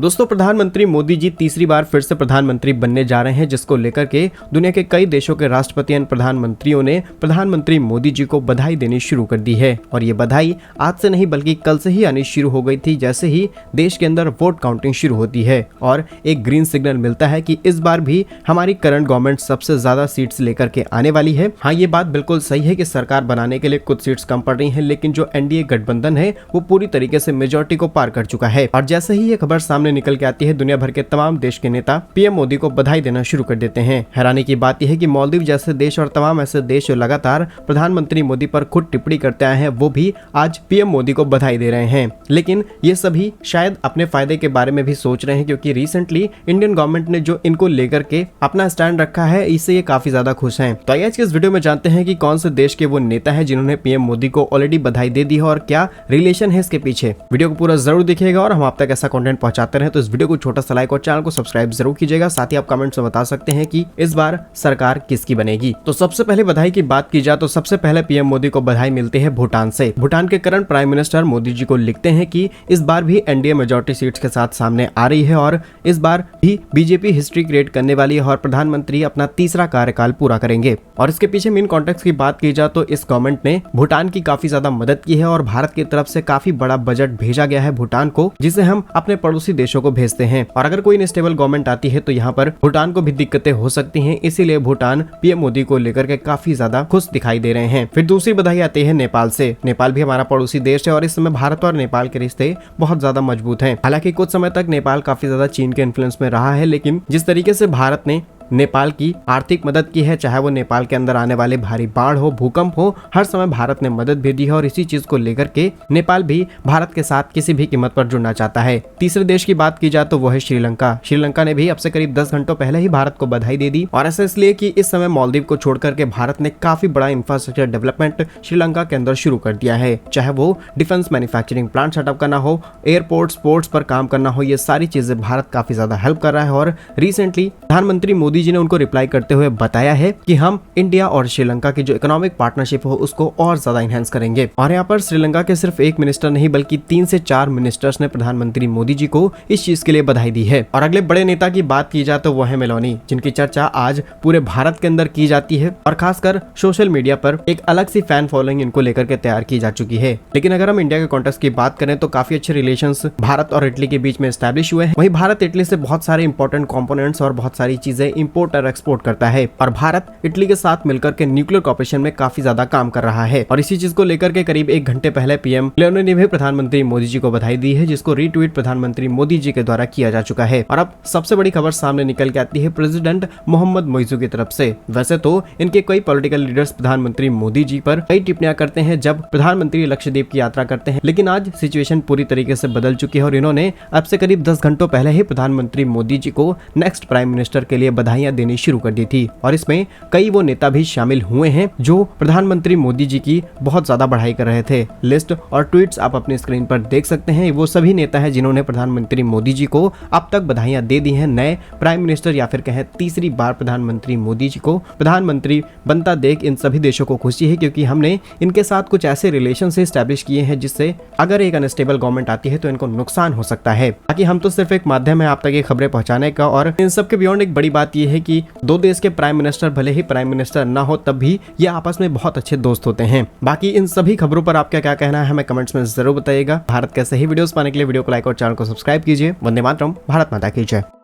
दोस्तों, प्रधानमंत्री मोदी जी तीसरी बार फिर से प्रधानमंत्री बनने जा रहे हैं, जिसको लेकर के दुनिया के कई देशों के राष्ट्रपति एवं प्रधानमंत्रियों ने प्रधानमंत्री मोदी जी को बधाई देनी शुरू कर दी है। और ये बधाई आज से नहीं बल्कि कल से ही आनी शुरू हो गई थी, जैसे ही देश के अंदर वोट काउंटिंग शुरू होती है और एक ग्रीन सिग्नल मिलता है कि इस बार भी हमारी करंट गवर्नमेंट सबसे ज्यादा सीट्स लेकर के आने वाली है। हाँ, ये बात बिल्कुल सही है कि सरकार बनाने के लिए कुछ सीट्स कम पड़ रही है, लेकिन जो एनडीए गठबंधन है वो पूरी तरीके से मेजोरिटी को पार कर चुका है। और जैसे ही ये खबर सामने निकल के आती है, दुनिया भर के तमाम देश के नेता पीएम मोदी को बधाई देना शुरू कर देते हैं। हैरानी की बात यह है कि मालदीव जैसे देश और तमाम ऐसे देश जो लगातार प्रधानमंत्री मोदी पर खुद टिप्पणी करते आए हैं, वो भी आज पीएम मोदी को बधाई दे रहे हैं। लेकिन ये सभी शायद अपने फायदे के बारे में भी सोच रहे हैं, क्योंकि रिसेंटली इंडियन गवर्नमेंट ने जो इनको लेकर के अपना स्टैंड रखा है, इससे ये काफी ज्यादा खुश हैं। तो आज के इस वीडियो में जानते हैं कि कौन से देश के वो नेता है जिन्होंने पीएम मोदी को ऑलरेडी बधाई दे दी है और क्या रिलेशन है इसके पीछे। वीडियो को पूरा जरूर देखिएगा और हम आप तक ऐसा कंटेंट पहुंचाते रहे, तो इस वीडियो को छोटा सा लाइक और चैनल को सब्सक्राइब जरूर कीजिएगा। साथ ही आप कमेंट्स में बता सकते हैं कि इस बार सरकार किसकी बनेगी। तो सबसे पहले बधाई की बात की जाए तो सबसे पहले पीएम मोदी को बधाई मिलती है भूटान से। भूटान के current prime minister Modi ji को लिखते हैं कि इस बार भी एनडीए मेजॉरिटी सीट्स के साथ सामने आ रही है और इस बार भी बीजेपी हिस्ट्री क्रिएट करने वाली है और प्रधानमंत्री अपना तीसरा कार्यकाल पूरा करेंगे। और इसके पीछे मेन कॉन्टेक्स्ट की बात की जाए तो इस गवर्नमेंट ने भूटान की काफी ज्यादा मदद की है और भारत की तरफ से काफी बड़ा बजट भेजा गया है भूटान को, जिसे हम अपने पड़ोसी देशों को भेजते हैं। और अगर कोई अनस्टेबल गवर्नमेंट आती है तो यहाँ पर भूटान को भी दिक्कतें हो सकती हैं, इसीलिए भूटान पीएम मोदी को लेकर के काफी ज्यादा खुश दिखाई दे रहे हैं। फिर दूसरी बधाई आती है नेपाल से। नेपाल भी हमारा पड़ोसी देश है और इस समय भारत और नेपाल के रिश्ते बहुत ज्यादा मजबूत हैं। हालांकि कुछ समय तक नेपाल काफी ज्यादा चीन के इन्फ्लुएंस में रहा है, लेकिन जिस तरीके से भारत ने नेपाल की आर्थिक मदद की है, चाहे वो नेपाल के अंदर आने वाले भारी बाढ़ हो, भूकंप हो, हर समय भारत ने मदद भी दी है और इसी चीज को लेकर के नेपाल भी भारत के साथ किसी भी कीमत पर जुड़ना चाहता है। तीसरे देश की बात की जाए तो वो है श्रीलंका। श्रीलंका ने भी अब से करीब 10 घंटों पहले ही भारत को बधाई दे दी और ऐसा इसलिए कि इस समय मालदीव को छोड़कर के भारत ने काफी बड़ा इंफ्रास्ट्रक्चर डेवलपमेंट श्रीलंका के अंदर शुरू कर दिया है, चाहे वो डिफेंस मैन्युफैक्चरिंग प्लांट सेटअप करना हो, एयरपोर्ट्स पोर्ट्स पर काम करना हो, ये सारी चीजें भारत काफी ज्यादा हेल्प कर रहा है। और रिसेंटली प्रधानमंत्री मोदी जी ने उनको रिप्लाई करते हुए बताया है कि हम इंडिया और श्रीलंका की जो इकोनॉमिक पार्टनरशिप हो उसको और ज्यादा इनहेंस करेंगे। और यहाँ पर श्रीलंका के सिर्फ एक मिनिस्टर नहीं बल्कि 3 से 4 मिनिस्टर्स ने प्रधानमंत्री मोदी जी को इस चीज के लिए बधाई दी है। और अगले बड़े नेता की बात की जाए तो वो है मेलोनी, जिनकी चर्चा आज पूरे भारत के अंदर की जाती है और खासकर सोशल मीडिया पर एक अलग सी फैन फॉलोइंग इनको लेकर के तैयार की जा चुकी है। लेकिन अगर हम इंडिया के कॉन्टेक्स्ट की बात करें तो काफी अच्छे रिलेशंस भारत और इटली के बीच में एस्टैब्लिश हुए हैं। वहीं भारत इटली से बहुत सारे इंपॉर्टेंट कंपोनेंट्स और बहुत सारी चीजें इंपोर्ट और एक्सपोर्ट करता है और भारत इटली के साथ मिलकर के न्यूक्लियर कॉर्पोरेशन में काफी ज्यादा काम कर रहा है। और इसी चीज को लेकर के करीब 1 घंटे पहले पीएम लेओनी ने भी प्रधानमंत्री मोदी जी को बधाई दी है, जिसको रीट्वीट प्रधानमंत्री मोदी जी के द्वारा किया जा चुका है। और अब सबसे बड़ी खबर सामने निकल के आती है प्रेसिडेंट मोहम्मद मोइजू की तरफ से। वैसे तो इनके कई पॉलिटिकल लीडर्स प्रधानमंत्री मोदी जी पर कई टिप्पणियां करते हैं जब प्रधानमंत्री लक्षद्वीप की यात्रा करते हैं, लेकिन आज सिचुएशन पूरी तरीके से बदल चुकी है और इन्होंने अब से करीब 10 घंटों पहले ही प्रधानमंत्री मोदी जी को नेक्स्ट प्राइम मिनिस्टर के लिए बधाइयां देनी शुरू कर दी थी। और इसमें कई वो नेता भी शामिल हुए हैं जो प्रधानमंत्री मोदी जी की बहुत ज्यादा बढ़ाई कर रहे थे। लिस्ट और ट्वीट्स आप अपनी स्क्रीन पर देख सकते हैं। वो सभी नेता हैं जिन्होंने प्रधानमंत्री मोदी जी को अब तक बधाइयां दे दी हैं। नए प्राइम मिनिस्टर या फिर कहें तीसरी बार प्रधानमंत्री मोदी जी को प्रधानमंत्री बनता देख इन सभी देशों को खुशी है, क्योंकि हमने इनके साथ कुछ ऐसे रिलेशन से एस्टैब्लिश किए हैं जिससे अगर एक अनस्टेबल गवर्नमेंट आती है तो इनको नुकसान हो सकता है। बाकी हम तो सिर्फ एक माध्यम है आप तक ये खबरें पहुंचाने का। और इन सब के बियॉन्ड एक बड़ी बात यह है कि दो देश के प्राइम मिनिस्टर भले ही प्राइम मिनिस्टर ना हो तब भी ये आपस में बहुत अच्छे दोस्त होते हैं। बाकी इन सभी खबरों पर आपका क्या कहना है हमें कमेंट्स में जरूर बताइएगा। भारत के सही वीडियोस पाने के लिए वीडियो को लाइक और चैनल को सब्सक्राइब कीजिए। वंदे मातरम, भारत माता की जय।